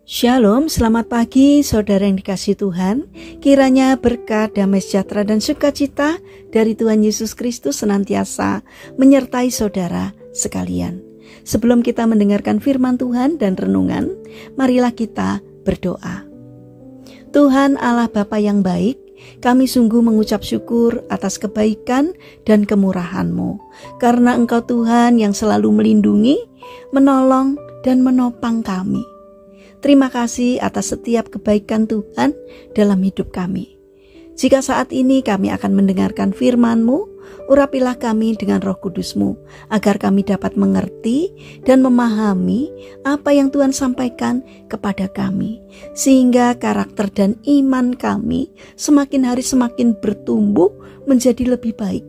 Shalom, selamat pagi saudara yang dikasihi Tuhan. Kiranya berkat, damai sejahtera dan sukacita dari Tuhan Yesus Kristus senantiasa menyertai saudara sekalian. Sebelum kita mendengarkan firman Tuhan dan renungan, marilah kita berdoa. Tuhan Allah Bapa yang baik, kami sungguh mengucap syukur atas kebaikan dan kemurahan-Mu, karena Engkau Tuhan yang selalu melindungi, menolong, dan menopang kami. Terima kasih atas setiap kebaikan Tuhan dalam hidup kami. Jika saat ini kami akan mendengarkan firman-Mu, urapilah kami dengan Roh Kudus-Mu, agar kami dapat mengerti dan memahami apa yang Tuhan sampaikan kepada kami, sehingga karakter dan iman kami semakin hari semakin bertumbuh menjadi lebih baik,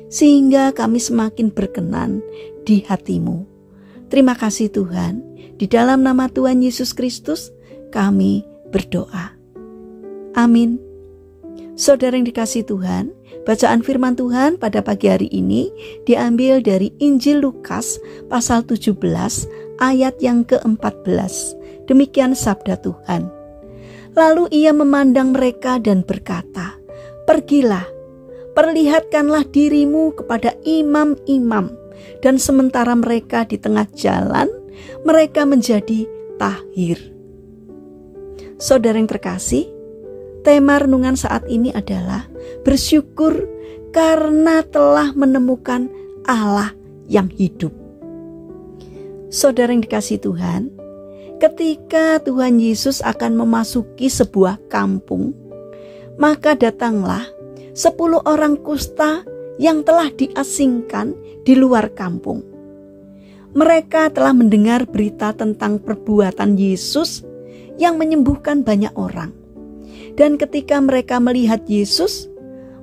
sehingga kami semakin berkenan di hati-Mu. Terima kasih Tuhan. Di dalam nama Tuhan Yesus Kristus kami berdoa. Amin. Saudara yang dikasihi Tuhan, bacaan firman Tuhan pada pagi hari ini diambil dari Injil Lukas pasal 17 ayat yang ke-14. Demikian sabda Tuhan. Lalu ia memandang mereka dan berkata, "Pergilah, perlihatkanlah dirimu kepada imam-imam." Dan sementara mereka di tengah jalan, mereka menjadi tahir. Saudara yang terkasih, tema renungan saat ini adalah bersyukur karena telah menemukan Allah yang hidup. Saudara yang dikasihi Tuhan, ketika Tuhan Yesus akan memasuki sebuah kampung, maka datanglah 10 orang kusta yang telah diasingkan di luar kampung. Mereka telah mendengar berita tentang perbuatan Yesus yang menyembuhkan banyak orang. Dan ketika mereka melihat Yesus,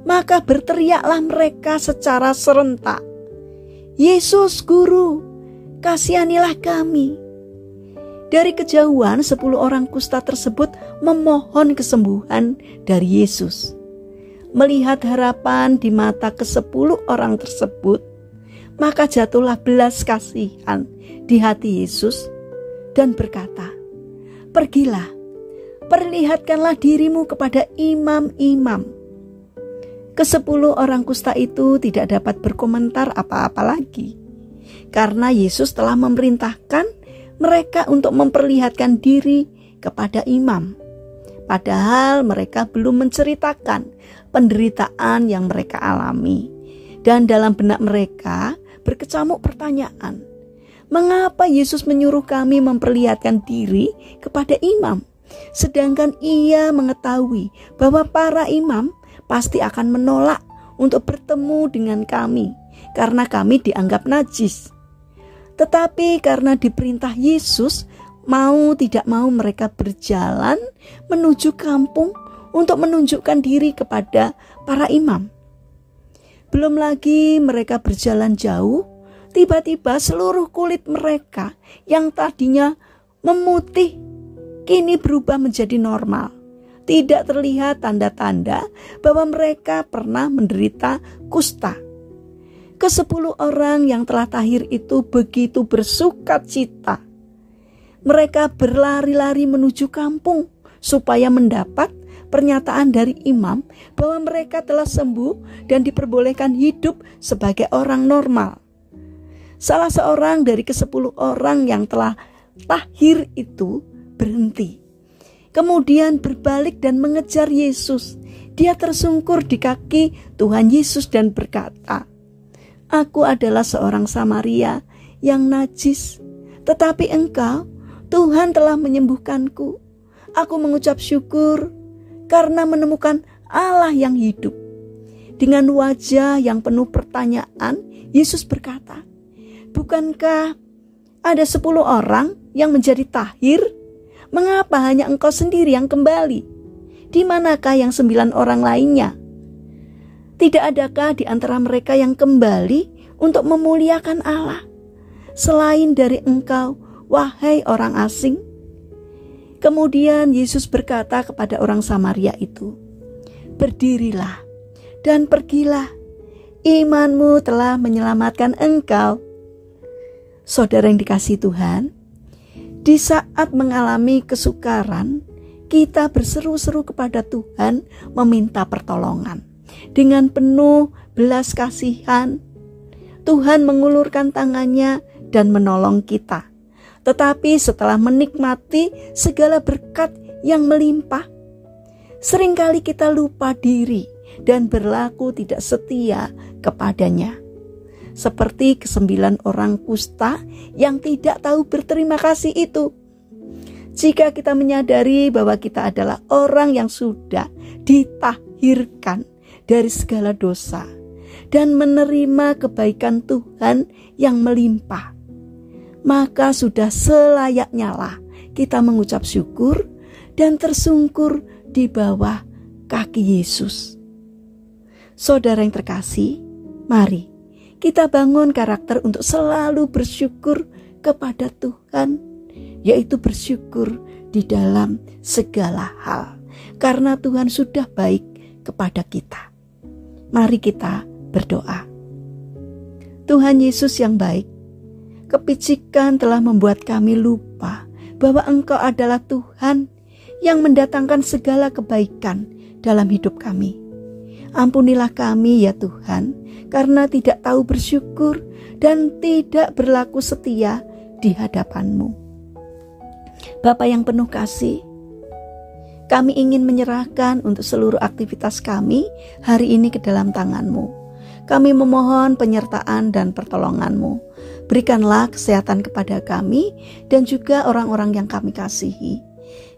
maka berteriaklah mereka secara serentak, "Yesus Guru, kasihanilah kami." Dari kejauhan 10 orang kusta tersebut memohon kesembuhan dari Yesus. Melihat harapan di mata ke-10 orang tersebut, maka jatuhlah belas kasihan di hati Yesus dan berkata, "Pergilah, perlihatkanlah dirimu kepada imam-imam." Ke-10 orang kusta itu tidak dapat berkomentar apa-apa lagi, karena Yesus telah memerintahkan mereka untuk memperlihatkan diri kepada imam. Padahal mereka belum menceritakan penderitaan yang mereka alami. Dan dalam benak mereka berkecamuk pertanyaan, mengapa Yesus menyuruh kami memperlihatkan diri kepada imam? Sedangkan ia mengetahui bahwa para imam pasti akan menolak untuk bertemu dengan kami karena kami dianggap najis. Tetapi karena diperintah Yesus, mau tidak mau mereka berjalan menuju kampung untuk menunjukkan diri kepada para imam. Belum lagi mereka berjalan jauh, tiba-tiba seluruh kulit mereka yang tadinya memutih kini berubah menjadi normal. Tidak terlihat tanda-tanda bahwa mereka pernah menderita kusta. Ke-10 orang yang telah tahir itu begitu bersukacita. Mereka berlari-lari menuju kampung supaya mendapat pernyataan dari imam bahwa mereka telah sembuh dan diperbolehkan hidup sebagai orang normal. Salah seorang dari ke-10 orang yang telah tahir itu berhenti. Kemudian berbalik dan mengejar Yesus. Dia tersungkur di kaki Tuhan Yesus dan berkata, "Aku adalah seorang Samaria yang najis, tetapi Engkau, Tuhan, telah menyembuhkanku. Aku mengucap syukur karena menemukan Allah yang hidup." Dengan wajah yang penuh pertanyaan, Yesus berkata, "Bukankah ada 10 orang yang menjadi tahir? Mengapa hanya engkau sendiri yang kembali? Di manakah yang 9 orang lainnya? Tidak adakah di antara mereka yang kembali untuk memuliakan Allah selain dari engkau, wahai orang asing?" Kemudian Yesus berkata kepada orang Samaria itu, "Berdirilah dan pergilah, imanmu telah menyelamatkan engkau." Saudara yang dikasihi Tuhan, Di saat mengalami kesukaran, kita berseru-seru kepada Tuhan meminta pertolongan. Dengan penuh belas kasihan, Tuhan mengulurkan tangannya dan menolong kita. Tetapi setelah menikmati segala berkat yang melimpah, seringkali kita lupa diri dan berlaku tidak setia kepadanya. Seperti ke-9 orang kusta yang tidak tahu berterima kasih itu. Jika kita menyadari bahwa kita adalah orang yang sudah ditahirkan dari segala dosa dan menerima kebaikan Tuhan yang melimpah, maka sudah selayaknya lah kita mengucap syukur dan tersungkur di bawah kaki Yesus. Saudara yang terkasih, mari kita bangun karakter untuk selalu bersyukur kepada Tuhan, yaitu bersyukur di dalam segala hal, karena Tuhan sudah baik kepada kita. Mari kita berdoa. Tuhan Yesus yang baik, kepicikan telah membuat kami lupa bahwa Engkau adalah Tuhan yang mendatangkan segala kebaikan dalam hidup kami. Ampunilah kami ya Tuhan, karena tidak tahu bersyukur dan tidak berlaku setia di hadapan-Mu. Bapa yang penuh kasih, kami ingin menyerahkan untuk seluruh aktivitas kami hari ini ke dalam tangan-Mu. Kami memohon penyertaan dan pertolongan-Mu. Berikanlah kesehatan kepada kami dan juga orang-orang yang kami kasihi.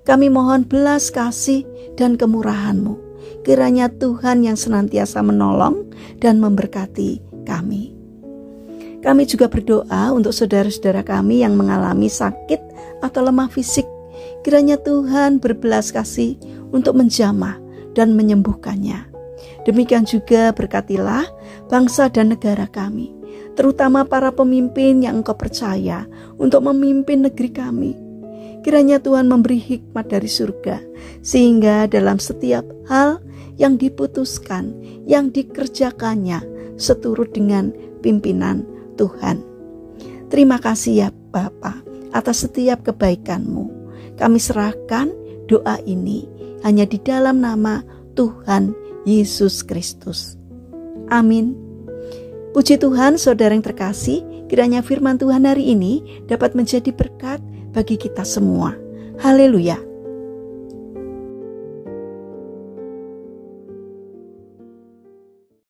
Kami mohon belas kasih dan kemurahan-Mu. Kiranya Tuhan yang senantiasa menolong dan memberkati kami. Kami juga berdoa untuk saudara-saudara kami yang mengalami sakit atau lemah fisik. Kiranya Tuhan berbelas kasih untuk menjamah dan menyembuhkannya. Demikian juga berkatilah bangsa dan negara kami, terutama para pemimpin yang Engkau percaya untuk memimpin negeri kami. Kiranya Tuhan memberi hikmat dari surga, sehingga dalam setiap hal yang diputuskan, yang dikerjakannya seturut dengan pimpinan Tuhan. Terima kasih ya Bapa atas setiap kebaikan-Mu. Kami serahkan doa ini hanya di dalam nama Tuhan Yesus Kristus. Amin. Puji Tuhan, saudara yang terkasih, kiranya firman Tuhan hari ini dapat menjadi berkat bagi kita semua. Haleluya.